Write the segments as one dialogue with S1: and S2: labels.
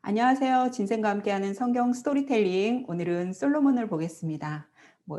S1: 안녕하세요. 진생과 함께하는 성경 스토리텔링. 오늘은 솔로몬을 보겠습니다.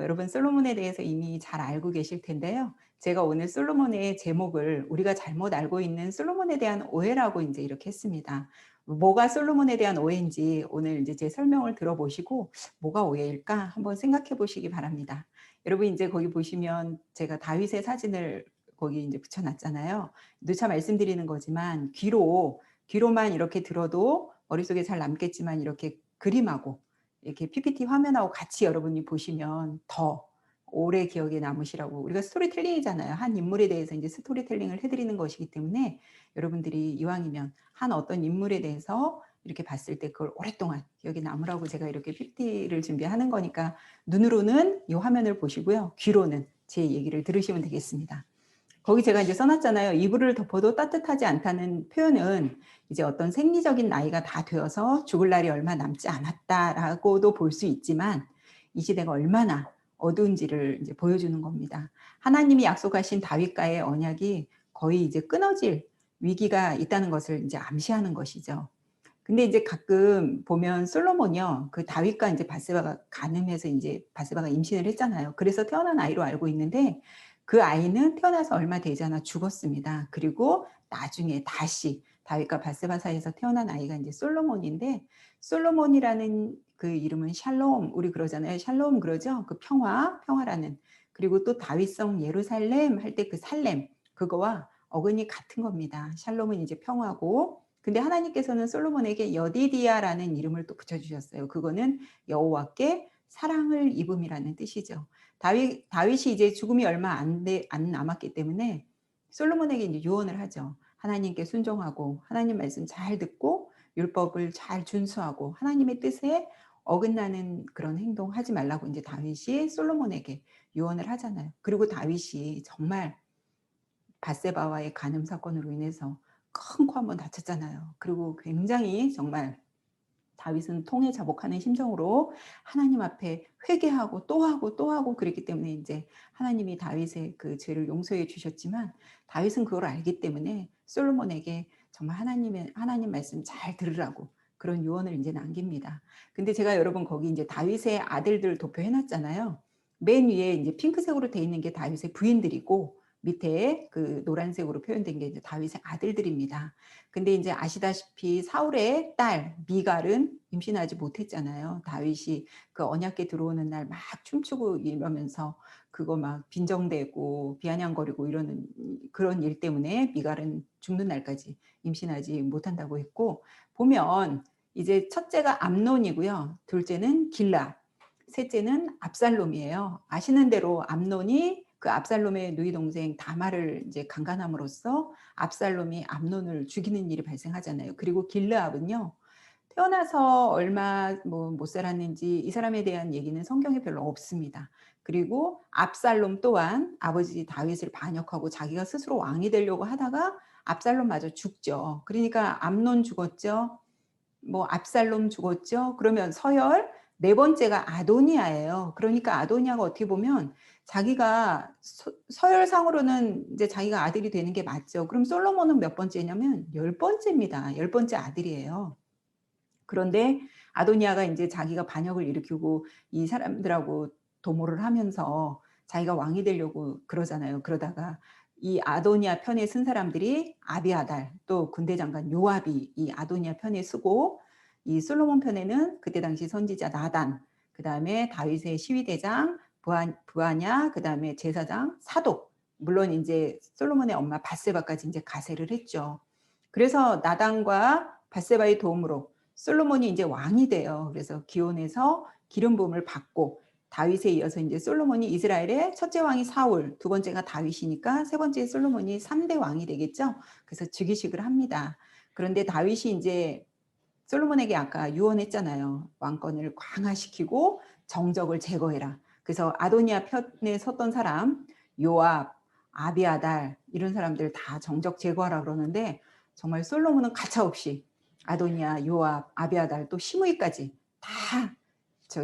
S1: 여러분 솔로몬에 대해서 이미 잘 알고 계실 텐데요. 제가 오늘 솔로몬의 제목을 우리가 잘못 알고 있는 솔로몬에 대한 오해라고 이제 이렇게 했습니다. 뭐가 솔로몬에 대한 오해인지 오늘 이제 제 설명을 들어보시고 뭐가 오해일까 한번 생각해 보시기 바랍니다. 여러분 이제 거기 보시면 제가 다윗의 사진을 거기 이제 붙여놨잖아요. 누차 말씀드리는 거지만 귀로만 이렇게 들어도 머릿속에 잘 남겠지만 이렇게 그림하고 이렇게 PPT 화면하고 같이 여러분이 보시면 더 오래 기억에 남으시라고. 우리가 스토리텔링이잖아요. 한 인물에 대해서 이제 스토리텔링을 해 드리는 것이기 때문에 여러분들이 이왕이면 한 어떤 인물에 대해서 이렇게 봤을 때 그걸 오랫동안 기억에 남으라고 제가 이렇게 PPT를 준비하는 거니까 눈으로는 이 화면을 보시고요. 귀로는 제 얘기를 들으시면 되겠습니다. 거기 제가 이제 써 놨잖아요. "이불을 덮어도 따뜻하지 않다."는 표현은 이제 어떤 생리적인 나이가 다 되어서 죽을 날이 얼마 남지 않았다라고도 볼 수 있지만 이 시대가 얼마나 어두운지를 이제 보여주는 겁니다. 하나님이 약속하신 다윗과의 언약이 거의 이제 끊어질 위기가 있다는 것을 이제 암시하는 것이죠. 근데 이제 가끔 보면 솔로몬이요. 그 다윗과 인제 바세바가 간음해서 인제 바세바가 임신을 했잖아요. 그래서 태어난 아이로 알고 있는데 그 아이는 태어나서 얼마 되지 않아 죽었습니다. 그리고 나중에 다시 다윗과 바세바 사이에서 태어난 아이가 인제 솔로몬인데 솔로몬이라는 그 이름은 샬롬 우리 그러잖아요. 샬롬 그러죠? 그 평화라는. 그리고 또 다윗성 예루살렘 할 때 그 살렘 그거와 어근이 같은 겁니다. 샬롬은 이제 평화고 근데 하나님께서는 솔로몬에게 여디디아라는 이름을 또 붙여주셨어요. 그거는 여호와께 사랑을 입음이라는 뜻이죠. 다윗이 이제 죽음이 얼마 안 남았기 때문에 솔로몬에게 이제 유언을 하죠. 하나님께 순종하고 하나님 말씀 잘 듣고 율법을 잘 준수하고 하나님의 뜻에 어긋나는 그런 행동하지 말라고 이제 다윗이 솔로몬에게 유언을 하잖아요. 그리고 다윗이 정말 밧세바와의 간음 사건으로 인해서 큰 코 한번 다쳤잖아요. 그리고 굉장히 정말 다윗은 통해 자복하는 심정으로 하나님 앞에 회개하고 또 하고 또 하고 그랬기 때문에 인제 하나님이 다윗의 그 죄를 용서해 주셨지만 다윗은 그걸 알기 때문에 솔로몬에게 정말 하나님 말씀 잘 들으라고 그런 유언을 인제 남깁니다. 근데 제가 여러분 거기 인제 다윗의 아들들 도표해 놨잖아요. 맨 위에 인제 핑크색으로 돼 있는 게 다윗의 부인들이고 밑에 그 노란색으로 표현된 게 이제 다윗의 아들들입니다. 근데 인제 아시다시피 사울의 딸 미갈은 임신하지 못했잖아요. 다윗이 그 언약궤 들어오는 날 막 춤추고 이러면서 그거 막 빈정대고 비아냥거리고 이러는 그런 일 때문에 미갈은 죽는 날까지 임신하지 못한다고 했고 보면 이제 첫째가 암논이고요. 둘째는 길라, 셋째는 압살롬이에요. 아시는 대로 암논이 그 압살롬의 누이 동생 다말을 이제 강간함으로써 압살롬이 암논을 죽이는 일이 발생하잖아요. 그리고 길르압은요. 태어나서 얼마 못 살았는지 이 사람에 대한 얘기는 성경에 별로 없습니다. 그리고 압살롬 또한 아버지 다윗을 반역하고 자기가 스스로 왕이 되려고 하다가 압살롬마저 죽죠. 그러니까 암논 죽었죠. 압살롬 죽었죠. 그러면 서열 네 번째가 아도니아예요. 그러니까 아도니아가 어떻게 보면 자기가 서열상으로는 이제 자기가 아들이 되는 게 맞죠. 그럼 솔로몬은 몇 번째냐면 열 번째입니다. 열 번째 아들이에요. 그런데 아도니아가 인제 자기가 반역을 일으키고 이 사람들하고 도모를 하면서 자기가 왕이 되려고 그러잖아요. 그러다가 이 아도니아 편에 쓴 사람들이 아비아달 또 군대 장관 요압이 이 아도니아 편에 쓰고 이 솔로몬 편에는 그때 당시 선지자 나단 그다음에 다윗의 시위대장 부하냐 그다음에 제사장 사독 물론 인제 솔로몬의 엄마 밧세바까지 인제 가세를 했죠. 그래서 나단과 밧세바의 도움으로 솔로몬이 이제 왕이 돼요. 그래서 기온에서 기름 부음을 받고 다윗에 이어서 이제 솔로몬이 이스라엘의 첫째 왕이 사울, 두 번째가 다윗이니까 세 번째 솔로몬이 3대 왕이 되겠죠. 그래서 즉위식을 합니다. 그런데 다윗이 이제 솔로몬에게 아까 유언했잖아요. 왕권을 강화시키고 정적을 제거해라. 그래서 아도니아 편에 섰던 사람 요압, 아비아달 이런 사람들 다 정적 제거하라 그러는데 정말 솔로몬은 가차없이 아도니아, 요압, 아비아달 또 시므이까지 다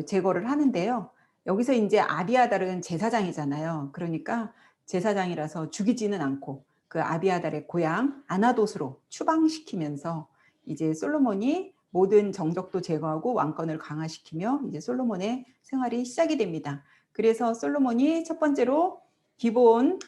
S1: 제거를 하는데요. 여기서 인제 아비아달은 제사장이잖아요. 그러니까 제사장이라서 죽이지는 않고 그 아비아달의 고향 아나돗으로 추방시키면서 이제 솔로몬이 모든 정적도 제거하고 왕권을 강화시키며 이제 솔로몬의 생활이 시작이 됩니다. 그래서 솔로몬이 첫 번째로 기본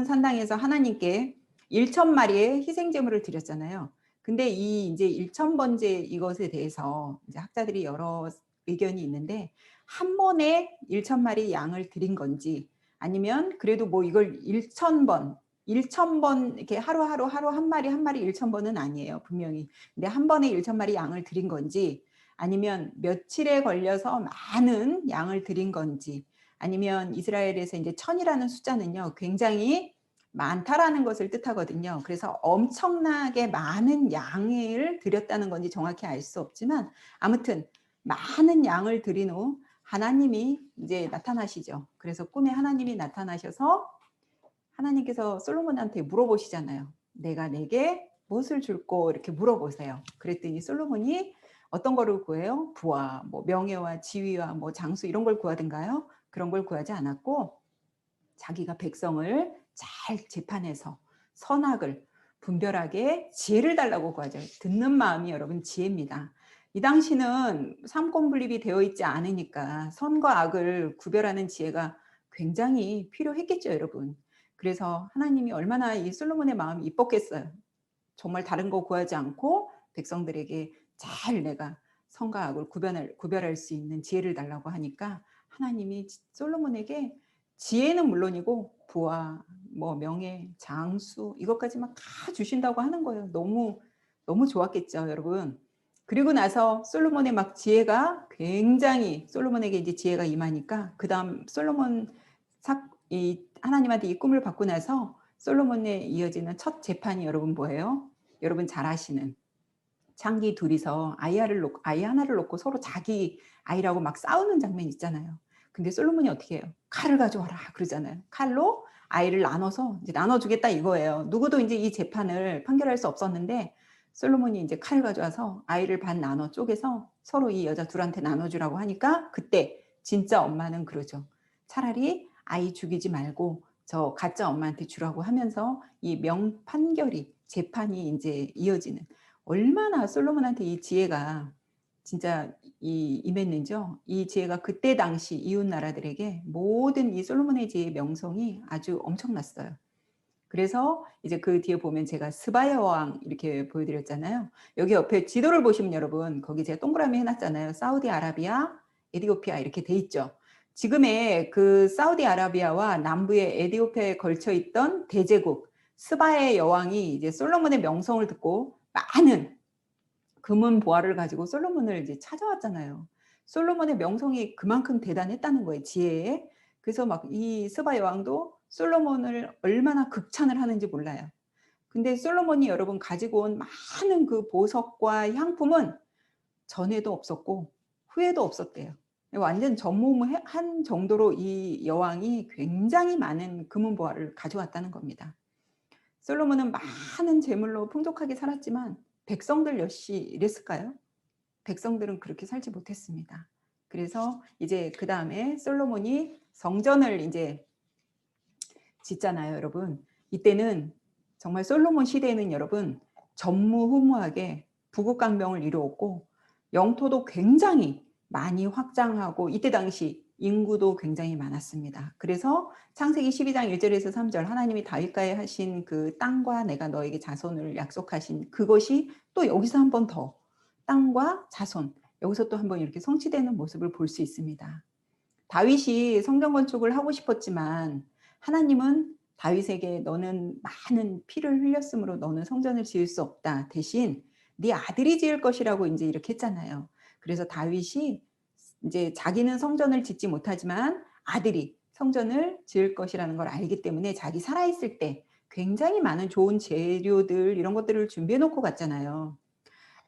S1: 산당에서 하나님께 1,000마리의 희생 제물을 드렸잖아요. 근데 이 이제 1,000번째 이것에 대해서 이제 학자들이 여러 의견이 있는데, 한 번에 1,000마리 양을 드린 건지, 아니면 그래도 뭐 이걸 1,000번 이렇게 하루 한 마리 1,000번은 아니에요, 분명히. 근데 한 번에 1,000마리 양을 드린 건지, 아니면 며칠에 걸려서 많은 양을 드린 건지, 아니면 이스라엘에서 이제 1,000이라는 숫자는요, 굉장히 많다라는 것을 뜻하거든요. 그래서 엄청나게 많은 양을 드렸다는 건지 정확히 알 수 없지만, 아무튼 많은 양을 드린 후 하나님이 이제 나타나시죠. 그래서 꿈에 하나님이 나타나셔서 하나님께서 솔로몬한테 물어보시잖아요. 내가 내게 무엇을 줄꼬, 이렇게 물어보세요. 그랬더니 솔로몬이 어떤 거를 구해요? 부와 뭐 명예와 지위와 뭐 장수 이런 걸 구하든가요? 그런 걸 구하지 않았고, 자기가 백성을 잘 재판해서 선악을 분별하게 지혜를 달라고 구하죠. 듣는 마음이 여러분 지혜입니다. 이 당시는 삼권분립이 되어 있지 않으니까 선과 악을 구별하는 지혜가 굉장히 필요했겠죠, 여러분. 그래서 하나님이 얼마나 이 솔로몬의 마음이 이뻤겠어요. 정말 다른 거 구하지 않고 백성들에게 잘 내가 선과 악을 구별할 수 있는 지혜를 달라고 하니까, 하나님이 솔로몬에게 지혜는 물론이고 부와 뭐 명예, 장수 이것까지만 다 주신다고 하는 거예요. 너무 좋았겠죠, 여러분. 그리고 나서 솔로몬의 막 지혜가 굉장히, 솔로몬에게 이제 지혜가 임하니까, 그다음 솔로몬 하나님한테 이 꿈을 받고 나서 솔로몬에 이어지는 첫 재판이 여러분 뭐예요? 여러분 잘 아시는 창기 둘이서 아이 하나를 놓고 서로 자기 아이라고 막 싸우는 장면 있잖아요. 근데 솔로몬이 어떻게 해요? 칼을 가져와라 그러잖아요. 칼로 아이를 나눠서 이제 나눠주겠다 이거예요. 누구도 이제 이 재판을 판결할 수 없었는데, 솔로몬이 이제 칼을 가져와서 아이를 반 나눠 쪼개서 서로 이 여자 둘한테 나눠주라고 하니까, 그때 진짜 엄마는 그러죠. 차라리 아이 죽이지 말고 저 가짜 엄마한테 주라고 하면서 이 명판결이, 재판이 이제 이어지는, 얼마나 솔로몬한테 이 지혜가 진짜 임했는지요. 이 지혜가 그때 당시 이웃 나라들에게 모든 이 솔로몬의 지혜의 명성이 아주 엄청났어요. 그래서 이제 그 뒤에 보면 제가 스바야 왕 이렇게 보여드렸잖아요. 여기 옆에 지도를 보시면 여러분, 거기 제가 동그라미 해놨잖아요. 사우디아라비아, 에티오피아 이렇게 돼 있죠. 지금의 그 사우디아라비아와 남부의 에티오피아에 걸쳐 있던 대제국 스바의 여왕이 이제 솔로몬의 명성을 듣고 많은 금은 보화를 가지고 솔로몬을 이제 찾아왔잖아요. 솔로몬의 명성이 그만큼 대단했다는 거예요, 지혜에. 그래서 막 이 스바 여왕도 솔로몬을 얼마나 극찬을 하는지 몰라요. 근데 솔로몬이 여러분 가지고 온 많은 그 보석과 향품은 전에도 없었고 후에도 없었대요. 완전 전무후무한 정도로 이 여왕이 굉장히 많은 금은 보화를 가져왔다는 겁니다. 솔로몬은 많은 재물로 풍족하게 살았지만 백성들 역시 이랬을까요? 백성들은 그렇게 살지 못했습니다. 그래서 이제 그 다음에 솔로몬이 성전을 이제 짓잖아요, 여러분. 이때는 정말 솔로몬 시대에는 여러분 전무후무하게 부국강병을 이루었고, 영토도 굉장히 많이 확장하고, 이때 당시 인구도 굉장히 많았습니다. 그래서 창세기 12장 1절에서 3절 하나님이 다윗과에 하신 그 땅과 내가 너에게 자손을 약속하신 그것이 또 여기서 한 번 더 땅과 자손, 여기서 또 한 번 이렇게 성취되는 모습을 볼 수 있습니다. 다윗이 성전 건축을 하고 싶었지만 하나님은 다윗에게 너는 많은 피를 흘렸으므로 너는 성전을 지을 수 없다. 대신 네 아들이 지을 것이라고 이제 이렇게 했잖아요. 그래서 다윗이 이제 자기는 성전을 짓지 못하지만 아들이 성전을 지을 것이라는 걸 알기 때문에 자기 살아있을 때 굉장히 많은 좋은 재료들 이런 것들을 준비해 놓고 갔잖아요.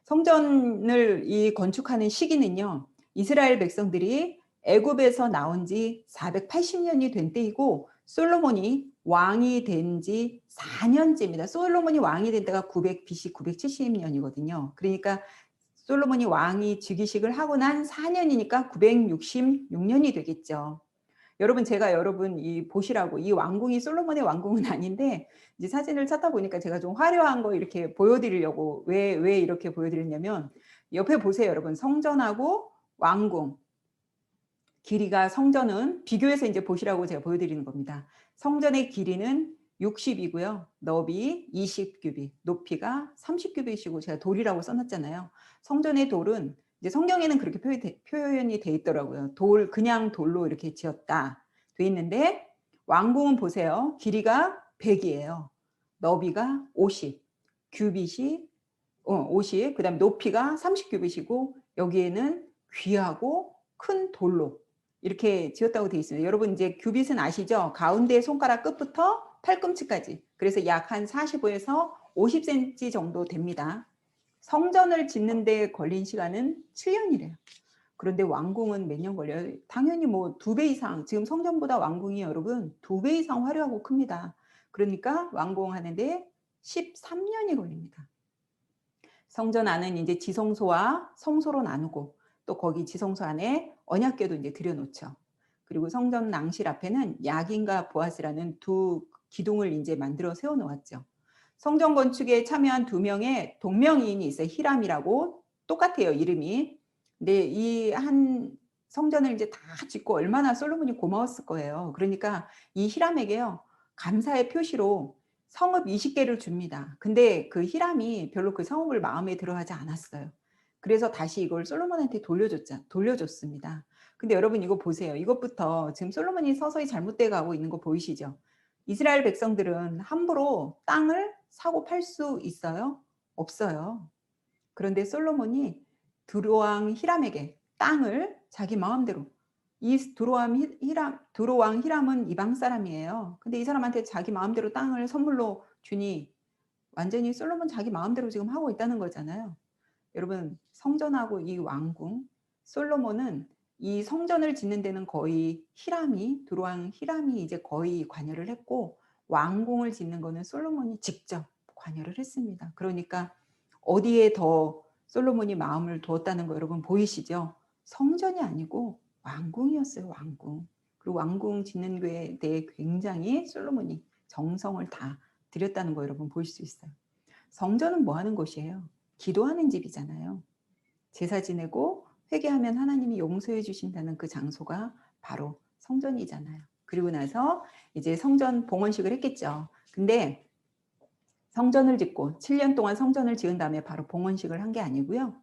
S1: 성전을 이 건축하는 시기는요, 이스라엘 백성들이 애굽에서 나온 지 480년이 된 때이고, 솔로몬이 왕이 된 지 4년째입니다. 솔로몬이 왕이 된 때가 900 BC 970년이거든요. 그러니까 솔로몬이 왕이 즉위식을 하고 난 4년이니까 966년이 되겠죠. 여러분, 제가 여러분 이 보시라고, 이 왕궁이 솔로몬의 왕궁은 아닌데 이제 사진을 찾다 보니까 제가 좀 화려한 거 이렇게 보여드리려고, 왜 이렇게 보여드렸냐면, 옆에 보세요, 여러분. 성전하고 왕궁. 길이가 성전은 비교해서 이제 보시라고 제가 보여드리는 겁니다. 성전의 길이는 60이고요. 너비 20규빗, 높이가 30규빗이고 제가 돌이라고 써놨잖아요. 성전의 돌은 이제 성경에는 그렇게 표현이 돼 있더라고요. 돌, 그냥 돌로 이렇게 지었다 돼 있는데 왕궁은 보세요. 길이가 100이에요. 너비가 50, 규빗이 50, 그 다음에 높이가 30규빗이고 여기에는 귀하고 큰 돌로 이렇게 지었다고 되어 있습니다. 여러분 이제 규빗은 아시죠? 가운데 손가락 끝부터 팔꿈치까지. 그래서 약 한 45에서 50cm 정도 됩니다. 성전을 짓는 데 걸린 시간은 7년이래요. 그런데 왕궁은 몇 년 걸려요? 당연히 뭐 2배 이상, 지금 성전보다 왕궁이 여러분 2배 이상 화려하고 큽니다. 그러니까 왕궁 하는데 13년이 걸립니다. 성전 안은 이제 지성소와 성소로 나누고 또 거기 지성소 안에 언약궤도 이제 들여놓죠. 그리고 성전 낭실 앞에는 야긴과 보아스라는 두 기둥을 이제 만들어 세워 놓았죠. 성전 건축에 참여한 2명의 동명이인이 있어요. 히람이라고 똑같아요, 이름이. 근데 이 한 성전을 이제 다 짓고 얼마나 솔로몬이 고마웠을 거예요. 그러니까 이 히람에게요, 감사의 표시로 성읍 20개를 줍니다. 근데 그 히람이 별로 그 성읍을 마음에 들어하지 않았어요. 그래서 다시 이걸 솔로몬한테 돌려줬습니다. 근데 여러분 이거 보세요. 이것부터 지금 솔로몬이 서서히 잘못돼 가고 있는 거 보이시죠? 이스라엘 백성들은 함부로 땅을 사고 팔 수 있어요? 없어요. 그런데 솔로몬이 두로왕 히람에게 땅을 자기 마음대로, 이 두로왕 히람은 이방 사람이에요. 근데 이 사람한테 자기 마음대로 땅을 선물로 주니 완전히 솔로몬 자기 마음대로 지금 하고 있다는 거잖아요. 여러분 성전하고 이 왕궁, 솔로몬은 이 성전을 짓는 데는 거의 두로왕 히람이 이제 거의 관여를 했고 왕궁을 짓는 거는 솔로몬이 직접 관여를 했습니다. 그러니까 어디에 더 솔로몬이 마음을 두었다는 거 여러분 보이시죠? 성전이 아니고 왕궁이었어요. 왕궁. 그리고 왕궁 짓는 거에 대해 굉장히 솔로몬이 정성을 다 들였다는 거 여러분 보실 수 있어요. 성전은 뭐 하는 곳이에요? 기도하는 집이잖아요. 제사 지내고 회개하면 하나님이 용서해 주신다는 그 장소가 바로 성전이잖아요. 그리고 나서 이제 성전 봉헌식을 했겠죠. 근데 성전을 짓고 7년 동안 성전을 지은 다음에 바로 봉헌식을 한 게 아니고요.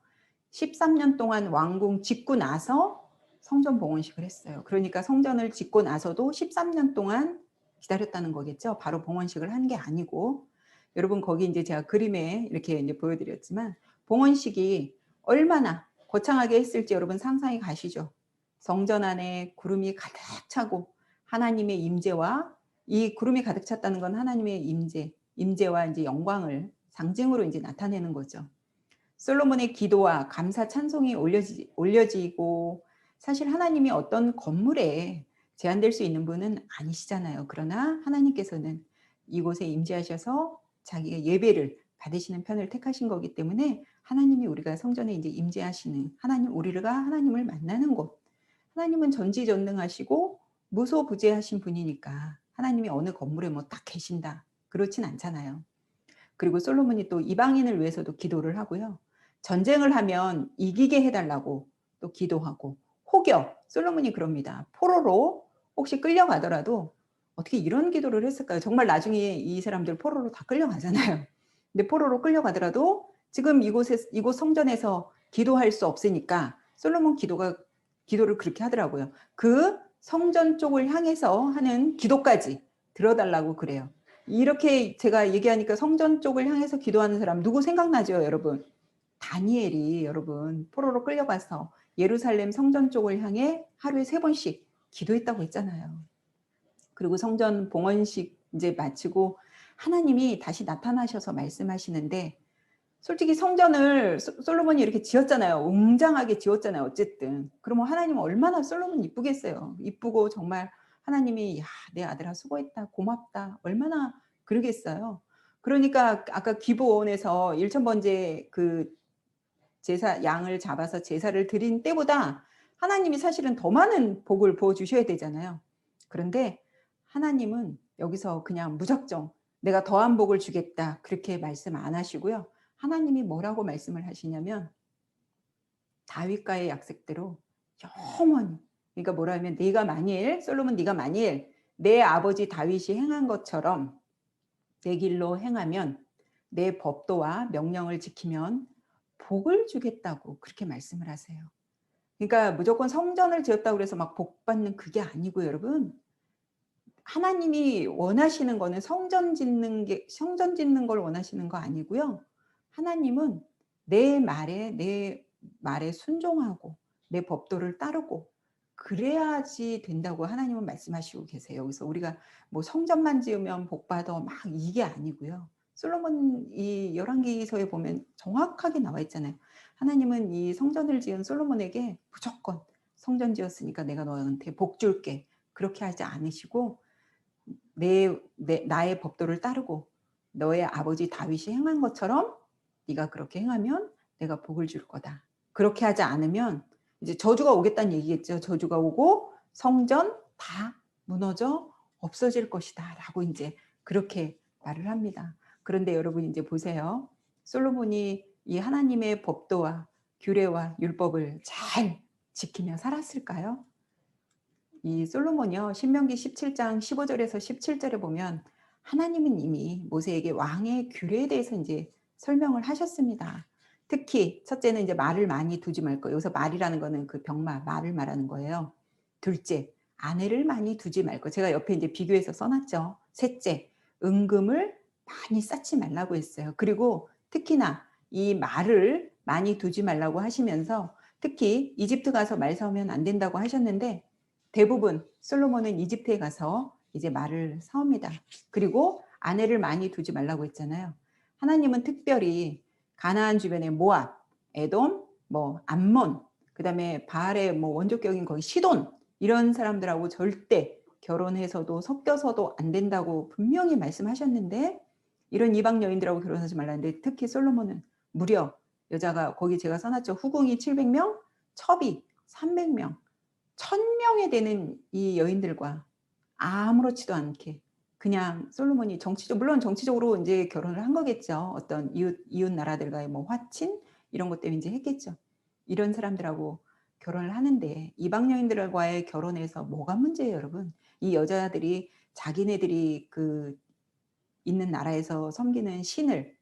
S1: 13년 동안 왕궁 짓고 나서 성전 봉헌식을 했어요. 그러니까 성전을 짓고 나서도 13년 동안 기다렸다는 거겠죠. 바로 봉헌식을 한 게 아니고. 여러분 거기 이제 제가 그림에 이렇게 이제 보여드렸지만 봉헌식이 얼마나 거창하게 했을지 여러분 상상이 가시죠. 성전 안에 구름이 가득 차고 하나님의 임재와, 이 구름이 가득 찼다는 건 하나님의 임재와 이제 영광을 상징으로 이제 나타내는 거죠. 솔로몬의 기도와 감사 찬송이 올려지고 사실 하나님이 어떤 건물에 제한될 수 있는 분은 아니시잖아요. 그러나 하나님께서는 이곳에 임재하셔서 자기가 예배를 받으시는 편을 택하신 거기 때문에 하나님이 우리가 성전에 이제 임재하시는 우리가 하나님을 만나는 곳. 하나님은 전지전능하시고 무소부재하신 분이니까 하나님이 어느 건물에 뭐 딱 계신다 그렇진 않잖아요. 그리고 솔로몬이 또 이방인을 위해서도 기도를 하고요. 전쟁을 하면 이기게 해달라고 또 기도하고, 혹여 솔로몬이 그럽니다. 포로로 혹시 끌려가더라도 어떻게 이런 기도를 했을까요? 정말 나중에 이 사람들 포로로 다 끌려가잖아요. 근데 포로로 끌려가더라도 지금 이곳 성전에서 기도할 수 없으니까 솔로몬 기도를 그렇게 하더라고요. 그 성전 쪽을 향해서 하는 기도까지 들어달라고 그래요. 이렇게 제가 얘기하니까 성전 쪽을 향해서 기도하는 사람 누구 생각나죠, 여러분? 다니엘이 여러분 포로로 끌려가서 예루살렘 성전 쪽을 향해 하루에 3번씩 기도했다고 했잖아요. 그리고 성전 봉헌식 이제 마치고 하나님이 다시 나타나셔서 말씀하시는데, 솔직히 성전을 솔로몬이 이렇게 지었잖아요. 웅장하게 지었잖아요. 어쨌든. 그러면 하나님은 얼마나 솔로몬 이쁘겠어요. 이쁘고 정말 하나님이 야, 내 아들아 수고했다. 고맙다. 얼마나 그러겠어요. 그러니까 아까 기브온에서 1000번째 그 제사 양을 잡아서 제사를 드린 때보다 하나님이 사실은 더 많은 복을 부어 주셔야 되잖아요. 그런데 하나님은 여기서 그냥 무작정 내가 더한 복을 주겠다 그렇게 말씀 안 하시고요. 하나님이 뭐라고 말씀을 하시냐면 다윗과의 약속대로 영원히, 그러니까 뭐라면 네가 만일 솔로몬 네가 만일 내 아버지 다윗이 행한 것처럼 내 길로 행하면 내 법도와 명령을 지키면 복을 주겠다고 그렇게 말씀을 하세요. 그러니까 무조건 성전을 지었다고 그래서 막 복 받는 그게 아니고 여러분, 하나님이 원하시는 거는 성전 짓는 걸 원하시는 거 아니고요. 하나님은 내 말에 순종하고 내 법도를 따르고 그래야지 된다고 하나님은 말씀하시고 계세요. 그래서 우리가 뭐 성전만 지으면 복 받아 막 이게 아니고요. 솔로몬 이 열왕기서에 보면 정확하게 나와 있잖아요. 하나님은 이 성전을 지은 솔로몬에게 무조건 성전 지었으니까 내가 너한테 복 줄게, 그렇게 하지 않으시고 나의 법도를 따르고 너의 아버지 다윗이 행한 것처럼 네가 그렇게 행하면 내가 복을 줄 거다. 그렇게 하지 않으면 이제 저주가 오겠다는 얘기겠죠. 저주가 오고 성전 다 무너져 없어질 것이다 라고 이제 그렇게 말을 합니다. 그런데 여러분 이제 보세요. 솔로몬이 이 하나님의 법도와 규례와 율법을 잘 지키며 살았을까요? 이 솔로몬이요, 신명기 17장 15절에서 17절에 보면 하나님은 이미 모세에게 왕의 규례에 대해서 이제 설명을 하셨습니다. 특히 첫째는 이제 말을 많이 두지 말 거. 여기서 말이라는 거는 그 병마, 말을 말하는 거예요. 둘째, 아내를 많이 두지 말 거. 제가 옆에 이제 비교해서 써놨죠. 셋째, 은금을 많이 쌓지 말라고 했어요. 그리고 특히나 이 말을 많이 두지 말라고 하시면서 특히 이집트 가서 말 사오면 안 된다고 하셨는데 대부분 솔로몬은 이집트에 가서 이제 말을 사옵니다. 그리고 아내를 많이 두지 말라고 했잖아요. 하나님은 특별히 가나안 주변의 모압, 에돔, 뭐 암몬, 그다음에 바알의 뭐 원조격인 거기 시돈, 이런 사람들하고 절대 결혼해서도 섞여서도 안 된다고 분명히 말씀하셨는데 이런 이방 여인들하고 결혼하지 말라는데 특히 솔로몬은 무려 여자가 거기 제가 써놨죠. 후궁이 700명, 첩이 300명, 1000명에 되는 이 여인들과 아무렇지도 않게 그냥 솔로몬이 물론 정치적으로 이제 결혼을 한 거겠죠. 어떤 이웃 나라들과의 뭐 화친 이런 것 때문에 이제 했겠죠. 이런 사람들하고 결혼을 하는데 이방 여인들과의 결혼에서 뭐가 문제예요, 여러분? 이 여자들이 자기네들이 그 있는 나라에서 섬기는 신을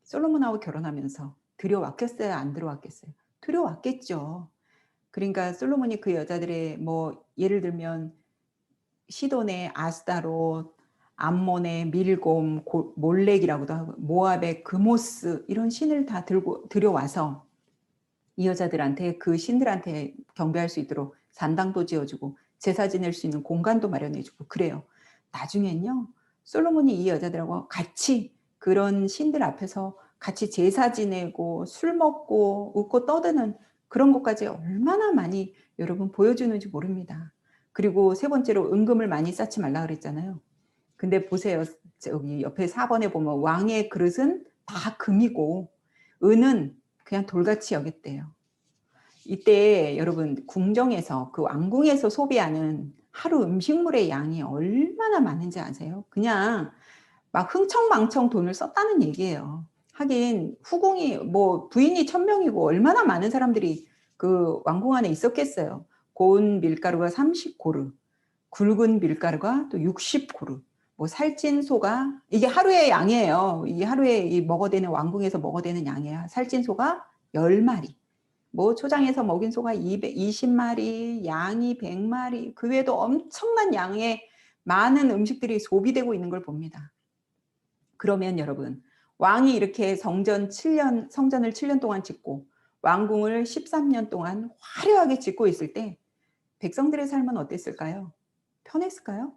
S1: 솔로몬하고 결혼하면서 들여왔겠어요, 안 들여왔겠어요? 들여왔겠죠. 그러니까 솔로몬이 그 여자들의 뭐 예를 들면 시돈의 아스타롯, 암몬의 밀곰, 몰렉이라고도 하고 모압의 그모스 이런 신을 다 들여와서 이 여자들한테 그 신들한테 경배할 수 있도록 산당도 지어주고 제사 지낼 수 있는 공간도 마련해주고 그래요. 나중엔요 솔로몬이 이 여자들하고 같이 그런 신들 앞에서 같이 제사 지내고 술 먹고 웃고 떠드는 그런 것까지 얼마나 많이 여러분 보여주는지 모릅니다. 그리고 세 번째로 은금을 많이 쌓지 말라 그랬잖아요. 근데 보세요. 여기 옆에 4번에 보면 왕의 그릇은 다 금이고 은은 그냥 돌같이 여겼대요. 이때 여러분 궁정에서 그 왕궁에서 소비하는 하루 음식물의 양이 얼마나 많은지 아세요? 그냥 막 흥청망청 돈을 썼다는 얘기예요. 하긴 후궁이 뭐 부인이 1000명이고 얼마나 많은 사람들이 그 왕궁 안에 있었겠어요. 고운 밀가루가 30고루, 굵은 밀가루가 또 60고루, 뭐 살찐 소가 이게 하루의 양이에요. 이게 하루에 이 먹어대는 왕궁에서 먹어대는 양이에요. 살찐 소가 10마리. 뭐 초장에서 먹인 소가 220마리, 양이 100마리, 그 외에도 엄청난 양의 많은 음식들이 소비되고 있는 걸 봅니다. 그러면 여러분, 왕이 이렇게 성전을 7년 동안 짓고 왕궁을 13년 동안 화려하게 짓고 있을 때 백성들의 삶은 어땠을까요? 편했을까요?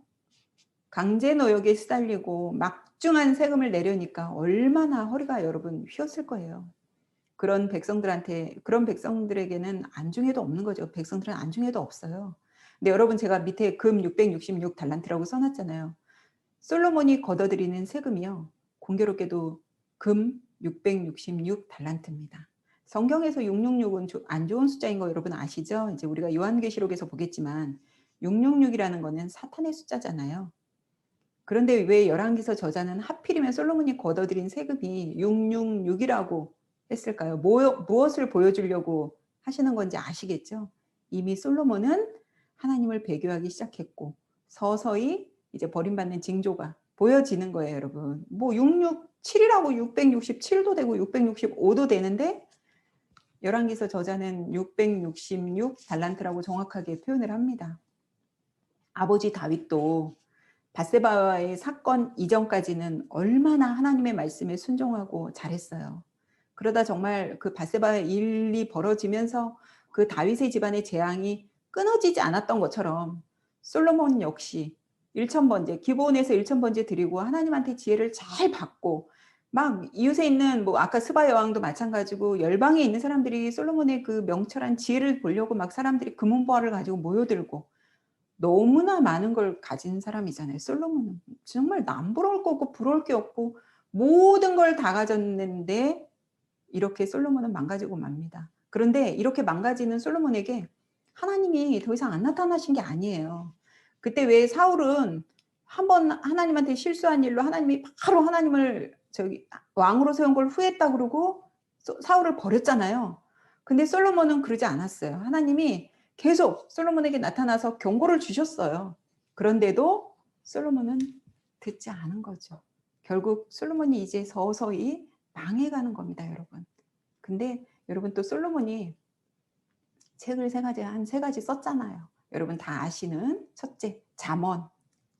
S1: 강제 노역에 시달리고 막중한 세금을 내려니까 얼마나 허리가 여러분 휘었을 거예요. 그런 백성들에게는 안중에도 없는 거죠. 백성들은 안중에도 없어요. 근데 여러분 제가 밑에 금 666달란트라고 써놨잖아요. 솔로몬이 걷어들이는 세금이요. 공교롭게도 금 666달란트입니다. 성경에서 666은 안 좋은 숫자인 거 여러분 아시죠? 이제 우리가 요한계시록에서 보겠지만 666이라는 거는 사탄의 숫자잖아요. 그런데 왜 열왕기서 저자는 하필이면 솔로몬이 걷어들인 세금이 666이라고 했을까요? 무엇을 보여주려고 하시는 건지 아시겠죠? 이미 솔로몬은 하나님을 배교하기 시작했고 서서히 이제 버림받는 징조가 보여지는 거예요, 여러분. 뭐 667이라고 667도 되고 665도 되는데 열왕기서 저자는 666 달란트라고 정확하게 표현을 합니다. 아버지 다윗도 밧세바와의 사건 이전까지는 얼마나 하나님의 말씀에 순종하고 잘했어요. 그러다 정말 그 밧세바의 일이 벌어지면서 그 다윗의 집안의 재앙이 끊어지지 않았던 것처럼 솔로몬 역시 1,000번제 기브온에서 1,000번제 드리고 하나님한테 지혜를 잘 받고 막 이웃에 있는 뭐 아까 스바 여왕도 마찬가지고 열방에 있는 사람들이 솔로몬의 그 명철한 지혜를 보려고 막 사람들이 금은보화를 가지고 모여들고 너무나 많은 걸 가진 사람이잖아요. 솔로몬은 정말 남부러울 거 없고 부러울 게 없고 모든 걸 다 가졌는데 이렇게 솔로몬은 망가지고 맙니다. 그런데 이렇게 망가지는 솔로몬에게 하나님이 더 이상 안 나타나신 게 아니에요. 그때 왜 사울은 한번 하나님한테 실수한 일로 하나님이 바로 하나님을 왕으로 세운 걸 후회했다 그러고 사울을 버렸잖아요. 근데 솔로몬은 그러지 않았어요. 하나님이 계속 솔로몬에게 나타나서 경고를 주셨어요. 그런데도 솔로몬은 듣지 않은 거죠. 결국 솔로몬이 이제 서서히 망해가는 겁니다, 여러분. 근데 여러분 또 솔로몬이 책을 한 세 가지 썼잖아요. 여러분 다 아시는 첫째 잠언,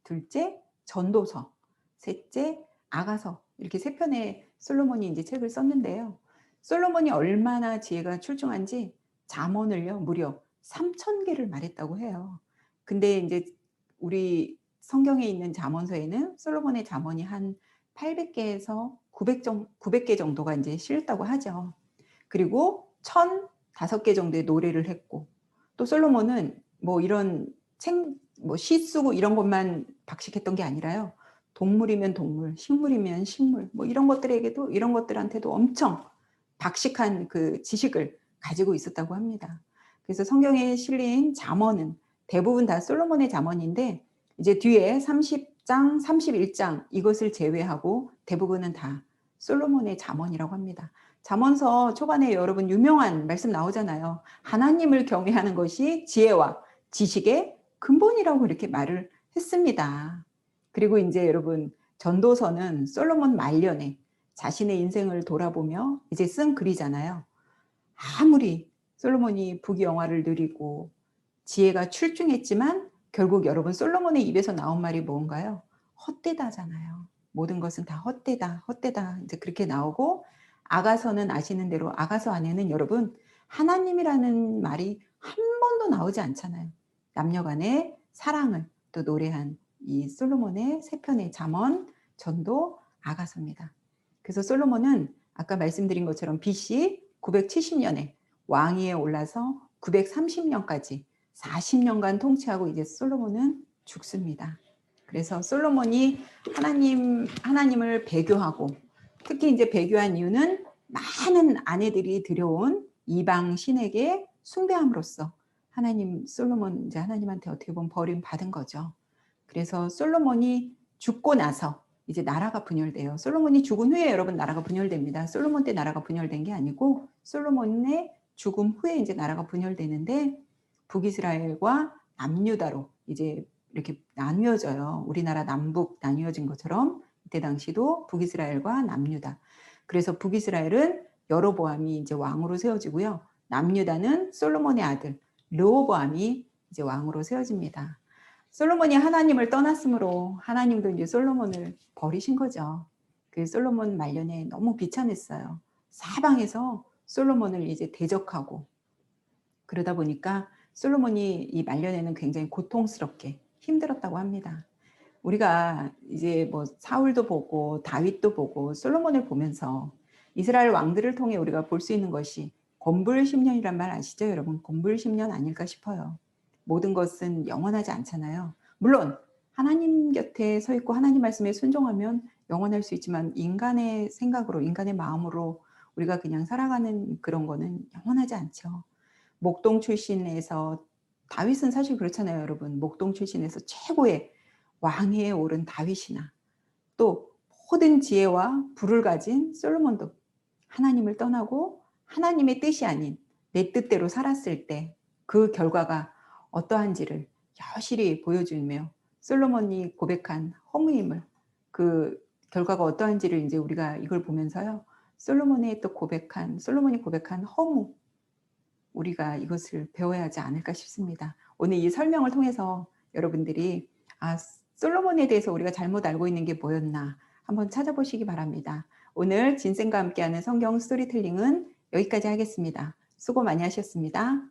S1: 둘째 전도서, 셋째 아가서 이렇게 세 편의 솔로몬이 이제 책을 썼는데요. 솔로몬이 얼마나 지혜가 출중한지 잠언을요 무려 3,000개를 말했다고 해요. 근데 이제 우리 성경에 있는 잠언서에는 솔로몬의 잠언이 한 800개에서 900개 정도가 이제 실렸다고 하죠. 그리고 1,005개 정도의 노래를 했고 또 솔로몬은 뭐 이런 시 쓰고 이런 것만 박식했던 게 아니라요. 동물이면 동물, 식물이면 식물 뭐 이런 것들한테도 엄청 박식한 그 지식을 가지고 있었다고 합니다. 그래서 성경에 실린 잠언은 대부분 다 솔로몬의 잠언인데 이제 뒤에 30장, 31장 이것을 제외하고 대부분은 다 솔로몬의 잠언이라고 합니다. 잠언서 초반에 여러분 유명한 말씀 나오잖아요. 하나님을 경외하는 것이 지혜와 지식의 근본이라고 이렇게 말을 했습니다. 그리고 이제 여러분 전도서는 솔로몬 말년에 자신의 인생을 돌아보며 이제 쓴 글이잖아요. 아무리 솔로몬이 부귀영화를 누리고 지혜가 출중했지만 결국 여러분 솔로몬의 입에서 나온 말이 뭔가요? 헛되다잖아요. 모든 것은 다 헛되다, 헛되다 이제 그렇게 나오고 아가서는 아시는 대로 아가서 안에는 여러분 하나님이라는 말이 한 번도 나오지 않잖아요. 남녀간의 사랑을 또 노래한 이 솔로몬의 세 편의 잠언, 전도, 아가서입니다. 그래서 솔로몬은 아까 말씀드린 것처럼 BC 970년에 왕위에 올라서 930년까지 40년간 통치하고 이제 솔로몬은 죽습니다. 그래서 솔로몬이 하나님을 배교하고 특히 이제 배교한 이유는 많은 아내들이 들여온 이방 신에게 숭배함으로써 솔로몬 이제 하나님한테 어떻게 보면 버림받은 거죠. 그래서 솔로몬이 죽고 나서 이제 나라가 분열돼요. 솔로몬이 죽은 후에 여러분 나라가 분열됩니다. 솔로몬 때 나라가 분열된 게 아니고 솔로몬의 죽음 후에 이제 나라가 분열되는데 북이스라엘과 남유다로 이제 이렇게 나뉘어져요. 우리나라 남북 나뉘어진 것처럼 이때 당시도 북이스라엘과 남유다. 그래서 북이스라엘은 여로보암이 이제 왕으로 세워지고요. 남유다는 솔로몬의 아들 르호보암이 이제 왕으로 세워집니다. 솔로몬이 하나님을 떠났으므로 하나님도 이제 솔로몬을 버리신 거죠. 그 솔로몬 말년에 너무 비참했어요. 사방에서 솔로몬을 이제 대적하고 그러다 보니까 솔로몬이 이 말년에는 굉장히 고통스럽게 힘들었다고 합니다. 우리가 이제 뭐 사울도 보고 다윗도 보고 솔로몬을 보면서 이스라엘 왕들을 통해 우리가 볼 수 있는 것이 권불심년이란 말 아시죠? 여러분 권불심년 아닐까 싶어요. 모든 것은 영원하지 않잖아요. 물론 하나님 곁에 서 있고 하나님 말씀에 순종하면 영원할 수 있지만 인간의 생각으로 인간의 마음으로 우리가 그냥 살아가는 그런 거는 영원하지 않죠. 목동 출신에서 다윗은 사실 그렇잖아요, 여러분. 목동 출신에서 최고의 왕위에 오른 다윗이나 또 모든 지혜와 부를 가진 솔로몬도 하나님을 떠나고 하나님의 뜻이 아닌 내 뜻대로 살았을 때 그 결과가 어떠한지를 여실히 보여주며 솔로몬이 고백한 허무임을 그 결과가 어떠한지를 인제 우리가 이걸 보면서요. 솔로몬이 고백한 허무 우리가 이것을 배워야 하지 않을까 싶습니다. 오늘 이 설명을 통해서 여러분들이 '아 솔로몬에 대해서 우리가 잘못 알고 있는 게 뭐였나.' 한번 찾아보시기 바랍니다. 오늘 진쌤과 함께하는 성경 스토리텔링은 여기까지 하겠습니다. 수고 많이 하셨습니다.